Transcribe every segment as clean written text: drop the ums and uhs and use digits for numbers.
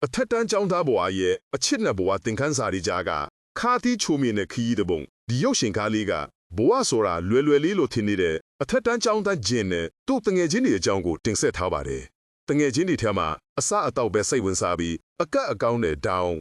အထက်တန်းကျောင်းသားဘဝရဲ့အချစ်နဲ့ဘဝသင်ခန်းစာတွေကြားကခါတီးချိုးမြင်တဲ့ခရီးတစ်ပုံဒီရုပ်ရှင်ကားလေးကဘဝဆိုတာလွယ်လွယ်လေးလို့ထင်နေတဲ့အထက်တန်းကျောင်းသားဂျင်နဲ့သူ့တငယ်ချင်းတွေအကြောင်းကိုတင်ဆက်ထားပါတယ်။တငယ်ချင်းတွေထဲမှာအစအတော့ပဲစိတ်ဝင်စားပြီးအကန့်အကောင်းနဲ့ဒေါင်း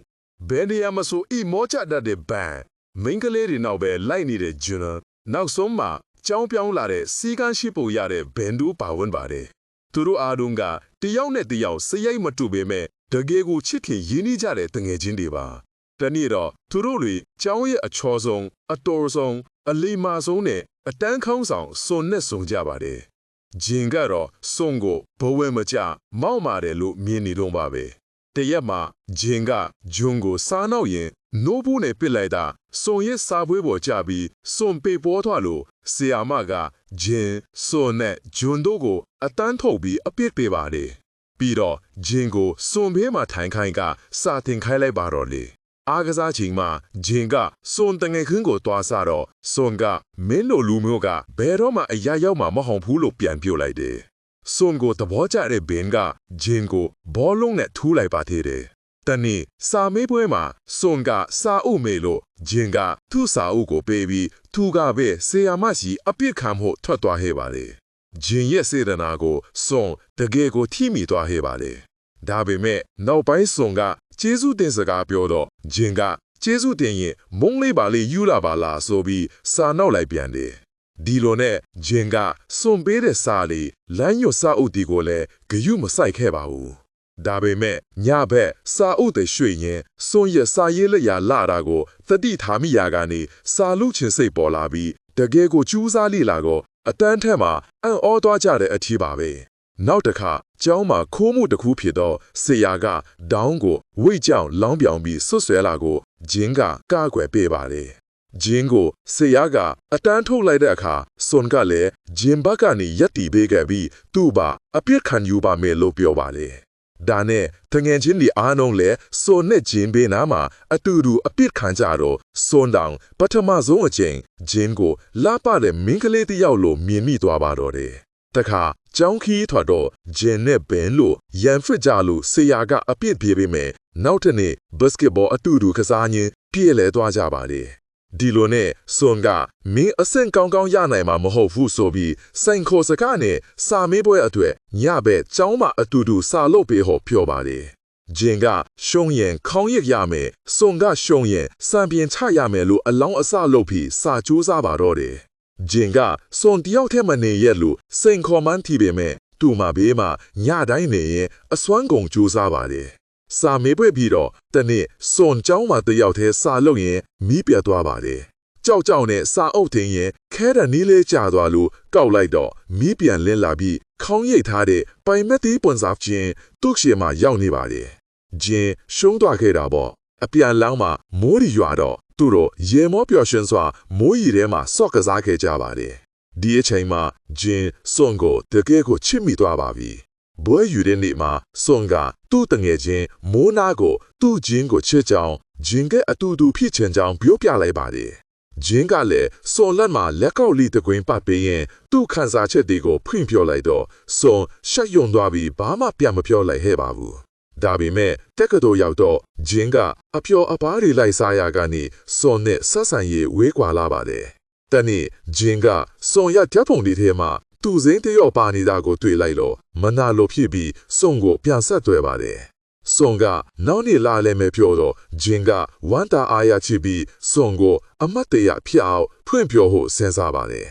ဘယ်နေရာမှာဆိုအီမောချတတ်တဲ့ဘန်မိန်းကလေးတွေနောက်ပဲလိုက်နေတဲ့ဂျွန်းနောက်ဆုံးမှာကျောင်းပြောင်းလာတဲ့စီကန်းရှိပုံရတဲ့ဘန်ဒူပါဝင်ပါတယ်။သူတို့အားလုံးကတယောက်နဲ့တယောက်စရိုက်မတူပေမဲ့တကယ်ကိုချစ်ခင်ရင်းနှီးကြတဲ့တငယ်ချင်းတွေပါ။တနေ့တော့သူတို့တွေကျောင်းရဲ့အချောဆုံးအတော်ဆုံးအလီမာဆုံးနဲ့အတန်းခေါင်းဆောင်စွန်နဲ့စုံကြပါတယ်။ဂျင်ကတော့စွန်ကိုဘဝမကြမောက်မာတယ်လို့မြင်နေတော့ပါပဲ။တရက်မှာဂျင်ကဂျွန်းကိုစားနောက်ရင်နိုးဘူးနဲ့ပစ်လိုက်တာစွန်ရဲ့စားပွဲပေါ်ကျပြီးစွန်ပေပေါ်ထွက်လို့ဆီယာမကဂျင်စွန်နဲ့ဂျွန်းတို့ကိုအတန်းထုတ်ပြီးအပြစ်ပေးပါတယ်။ပြီးတော့ဂျင်ကိုစွန်ဘေးမှာထိုင်ခိုင်းကစာတင်ခိုင်းလိုက်ပါတော့လေအားကစားချိန်မှာဂျင်ကစွန်တငယ်ခင်းကိုတွားစားတော့စွန်ကမင်းလိုလူမျိုးကဘယ်တော့မှအရာရောက်မှာမဟုတ်ဘူးလို့ပြန်ပြောလိုက်တယ်စွန်ကိုသဘောကျတဲ့ဘင်ကဂျင်ကိုဘောလုံးနဲ့ထူးလိုက်ပါသေးတယ်တနေ့စာမေးပွဲမှာစွန်ကစာအုပ်မေလို့ဂျင်ကသူ့စာအုပ်ကိုပေးပြီးသူကပဲဆီယာမရှိအပြစ်ခံဖို့ထွက်သွားခဲ့ပါတယ်ဂျင်ရဲ့စေတနာကိုစွန်တကယ်ကိုထိမိသွားခဲ့ပါတယ်ဒါပေမဲ့နောက်ပိုင်းစွန်ကကျေးဇူးတင်စကားပြောတော့ဂျင်ကကျေးဇူးတင်ရင်မုန်းလေးပါလေးယူလာပါလားဆိုပြီးစာနောက်လိုက်ပြန်တယ်ဒီလိုနဲ့ဂျင်ကစွန်ပေးတဲ့စာလေးလမ်းညွတ်စာအုပ်ဒီကိုလည်းဂယုမဆိုင်ခဲ့ပါဘူးဒါပေမဲ့ညဘက်စာအုပ်တွေရွှေ့ရင်စွန်ရဲ့စာရေးလက်ရာလာတာကိုသတိထားမိရာကနေစာလူချင်းစိတ်ပေါ်လာပြီးတကယ်ကိုကျူးစားလိလာကိုအတန်းထက်မှာအံ့ဩသွားကြတဲ့အထီးပါပဲနောက်တစ်ခါကျောင်းမှာခိုးမှုတစ်ခုဖြစ်တော့ဆီယာကဒေါင်းကိုဝိတ်ကြောင်လောင်းပြောင်ပြီးဆွဆွဲလာကိုဂျင်းကကားကွယ်ပေးပါတယ်ဂျင်းကိုဆီယာကအတန်းထုတ်လိုက်တဲ့အခါစွန်ကလည်းဂျင်းဘက်ကနေရက်တီပေးခဲ့ပြီးသူ့ပါအပြစ်ခံယူပါမယ်လို့ပြောပါတယ်ဒါနဲ့တငယ်ချင်းဒီအားလုံးလဲစွန်နဲ့ဂျင်းဘေးနားမှာအတူတူအပြစ်ခံကြတော့စွန်တောင်ပထမဆုံးအချိန်ဂျင်းကိုလာပတဲ့မင်းကလေးတစ်ယောက်လိုမြင်မိသွားပါတော့တယ်တခါကျောင်းခီးထွက်တော့ဂျင်နဲ့ဘန်လို့ရန်ဖစ်ကြလို့ဆီယာကအပြစ်ပြေးပေးမယ်နောက်တစ်နေ့ဘတ်စကက်ဘောအတူတူကစားရင်းပြည့်လဲသွားကြပါတယ်ဒီလိုနဲ့စွန်ကမင်းအဆင့်ကောင်းကောင်းရနိုင်မှာမဟုတ်ဘူးဆိုပြီးစိန်ခေါ်စကားနဲ့စာမေးပွဲအတွက်ညဘက်ကျောင်းမှာအတူတူစာလုပ်ပေးဟောပြောပါတယ်ဂျင်ကရှုံးရင်ခေါင်းရရမယ်စွန်ကရှုံးရင်စံပြင်ချရမယ်လို့အလောင်းအစလုပ်ပြီးစာကြိုးစားပါတော့တယ်ဂျင်ကစွန်တယောက်ထဲမနေရလို့စိန်ခေါ်မှန်းထီပေမဲ့သူ့မှာဘေးမှာညတိုင်းနေရင်အစွမ်းကုန်ကြိုးစားပါတယ်စာမေးပွဲပြီးတော့တနေ့စွန်ကျောင်းမှာတယောက်ထဲစာလုပ်ရင်မီးပြတ်သွားပါတယ်ကြောက်ကြောက်နဲ့စာအုပ်ထင်းရင်ခဲတဲ့နီးလေးကျသွားလို့ကောက်လိုက်တော့မီးပြန်လင်းလာပြီးခေါင်းရိပ်ထားတဲ့ပိုင်မက်တီးပွန်စာကျင်းသူ့ရှေမှာရောက်နေပါတယ်ဂျင်ရှုံးသွားခဲ့တာပေါ့အပြန်လောင်းမှာမိုးရီရွာတော့သူတို့ရေမောပျော်ရွှင်စွာမိုးရီထဲမှာဆော့ကစားခဲ့ကြပါတယ်ဒီအချိန်မှာဂျင်စွန်ကိုတကယ်ကိုချစ်မိသွားပါပြီဘွဲယူတဲ့နေ့မှာစွန်ကသူ့တငယ်ချင်းမိုးနာကိုသူ့ဂျင်းကိုချစ်ကြောင်းဂျင်ကအတူတူဖြစ်ချင်ကြောင်းပြောပြလိုက်ပါတယ်ဂျင်းကလည်းစွန်လက်မှာလက်ကောက်လီတကွင်းပတ်ပေးရင်သူ့ခန်းစားချက်တွေကိုဖွင့်ပြလိုက်တော့စွန်ရှက်ယွံသွားပြီးဘာမှပြန်မပြောလိုက်ဟဲ့ပါဘူးဒါပေမဲ့တက်ကတော်ရောက်တော့ဂျင်းကအပျော်အပါးတွေလိုက်စားရကနေစွန်နဲ့ဆက်ဆံရေးဝေးကွာလာပါတယ်တနေ့ဂျင်းကစွန်ရဓာတ်ပုံတွေထဲမှာသူ့စိမ်းတရော့ပါနေတာကိုတွေ့လိုက်တော့မနာလိုဖြစ်ပြီးစွန်ကိုပြန်ဆက်သွဲပါတယ်စွန်ကနောက်နေ့လာလဲမဲ့ပြောတော့ဂျင်းကဝမ်းတာအားရချပြီးစွန်ကိုအမတ်တရဖြစ်အောင်ဖွင့်ပြောဖို့စဉ်းစားပါတယ်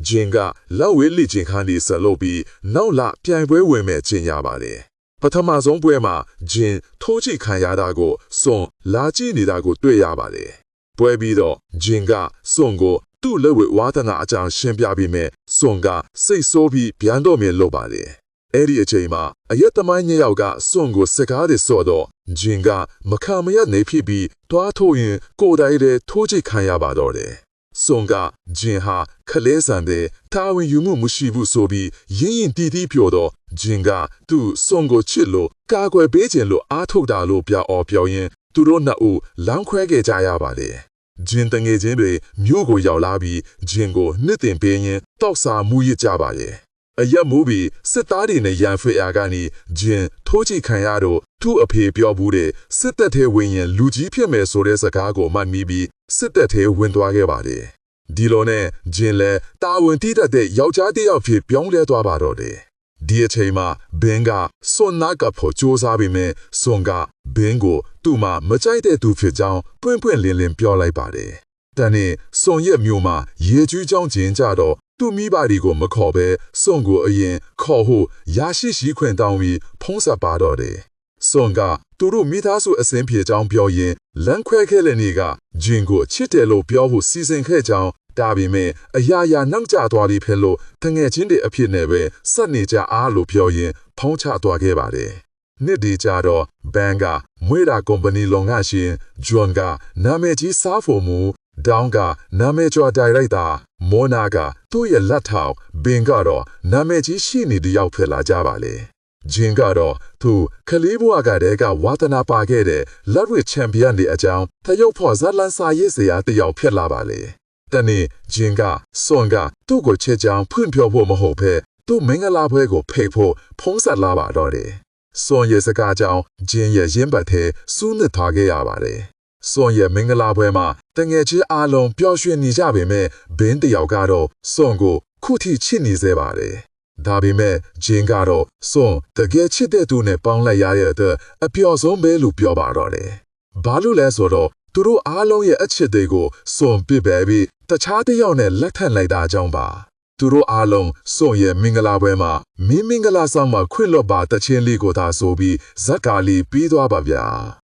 ဂျင်းကလက်ဝဲလိချင်းခန်းဒီဆက်လုပ်ပြီးနောက်လပြိုင်ပွဲဝင်မဲ့ကျင်ရပါတယ်ပထမဆုံးပွဲမှာဂျင်ထိုးချိခံရတာကိုစွန်လာကြည့်နေတာကိုတွေ့ရပါတယ်ပွဲပြီးတော့ဂျင်ကစွန်ကိုသူ့လက်ဝဲဝါသနာအကြောင်းရှင်းပြပြီးမဲ့စွန်ကစိတ်ဆိုးပြီးပြန်တော့မြင်လို့ပါတယ်အဲ့ဒီအချိန်မှာအရက်သမိုင်းညယောက်ကစွန်ကိုစကားတွေဆော့တော့ဂျင်ကမခံမရနေဖြစ်ပြီးတွားထိုးရင်ကိုယ်တိုင်တည်းထိုးချိခံရပါတော့တယ်စွန်ကဂျင်ဟာခလဲဆန်တဲ့တာဝန်ယူမှုမရှိဘူးဆိုပြီးရင်းရင်တီးတီးပြောတော့ဂျင်ကသူ့စွန်ကိုချစ်လို့ကာကွယ်ပေးခြင်းလို့အားထုတ်တာလို့ပြောရင်သူတို့နှစ်ဦးလမ်းခွဲခဲ့ကြရပါတယ်ဂျင်တငယ်ချင်းတွေမြို့ကိုရောက်လာပြီးဂျင်ကိုနှစ်တင်ပေးရင်တောက်စာမူရစ်ကြပါရဲ့ အယက်မူပြီးစစ်သားတွေနဲ့ရန်ဖေးအားကနေဂျင်ထိုးချိခံရတော့သူ့အဖေပြောဘူးတဲ့စစ်တပ်ထဲဝင်ရင်လူကြီးဖြစ်မယ်ဆိုတဲ့စကားကိုမှတ်မိပြီးစစ်တပ်ထဲဝင်သွားခဲ့ပါတယ်ဒီလိုနဲ့ဂျင်လည်းတာဝန်တည်တတ်တဲ့ယောက်ျားတစ်ယောက်ဖြစ်ပြောင်းလဲသွားပါတော့တယ်ဒီအချိန်မှာဘင်းကစွန်နာကဖို့စူးစမ်းပြီးမြစွန်ကဘင်းကိုသူ့မှာမကြိုက်တဲ့သူဖြစ်ကြောင်းပွင့်ပွင့်လင်းလင်းပြောလိုက်ပါတယ်တန်နဲ့စွန်ရဲ့မျိုးမှာရေကျွေးကြောင်းကျင်ကြတော့သူ့မိဘတွေကိုမခေါ်ပဲစွန်ကိုအရင်ခေါ်ဖို့ရရှိခွင့်တောင်းပြီးဖုံးဆက်ပါတော့တယ်စွန်ကသူတို့မိသားစုအစင်းပြေကြောင်းပြောရင်လမ်းခွဲခဲ့တဲ့နေ့ကဂျင်ကိုချစ်တယ်လို့ပြောဖို့စီစဉ်ခဲ့ကြောင်းဒါပေမဲ့အရာရာနောက်ကျသွားပြီးဖြစ်လို့တငယ်ချင်းတွေအဖြစ်နဲ့ပဲစက်နေကြအားလို့ပြောရင်ဖုံးချသွားခဲ့ပါတယ်နှစ်ဒီကြတော့ဘန်ကမွေးတာကုမ္ပဏီလုံငါရှင်ဂျွန်ကနာမည်ကြီးစားဖို့မူဒေါင်းကနာမည်ကျော်ဒါရိုက်တာမောနာကသူ့ရဲ့လက်ထောက်ဘင်ကတော့နာမည်ကြီးရှိနေတယောက်ဖြစ်လာကြပါလေဂျင်ကတော့သူခလေးဘွားကတည်းကဝါသနာပါခဲ့တဲ့လက်ဝှေ့ချန်ပီယံတွေအကြောင်းသရုပ်ဖော်ဇက်လန်စာရေးစရာတယောက်ဖြစ်လာပါလေတနေ့ဂျင်ကစွန်ကသူ့ကိုချစ်ကြောင်ဖွင့်ပြောဖို့မဟုတ်ဘဲသူ့မင်္ဂလာပွဲကိုဖိတ်ဖို့ဖုံးဆက်လာပါတော့တယ်စွန်ရဲ့စကားကြောင့်ဂျင်ရဲ့ရင်းပတ်ထဲစူးနစ်ထားခဲ့ရပါတယ်စွန်ရဲ့မင်္ဂလာပွဲမှာတငယ်ချင်းအားလုံးပျော်ရွှင်နေကြပေမဲ့ဘင်းတယောက်ကတော့စွန်ကိုခုထိချစ်နေစေပါတယ်ဒါပေမဲ့ဂျင်ကတော့စွန်တကယ်ချစ်တဲ့သူနဲ့ပေါင်းလိုက်ရတဲ့အတွက်အပျော်ဆုံးပဲလို့ပြောပါတော့တယ်ဘာလို့လဲဆိုတော့သူတို့အားလုံးရဲ့အချစ်တွေကိုစွန်ပြစ်ပယ်ပြီးတခြားတစ်ယောက်နဲ့လက်ထပ်လိုက်တာကြောင့်ပါသူတို့အားလုံးစွန်ရဲ့မင်္ဂလာပွဲမှာမင်္ဂလာဆောင်မှာခွင့်လွှတ်ပါတချင်းလေးကိုသာဆိုပြီးဇက်ကာလီပြီးသွားပါဗျာ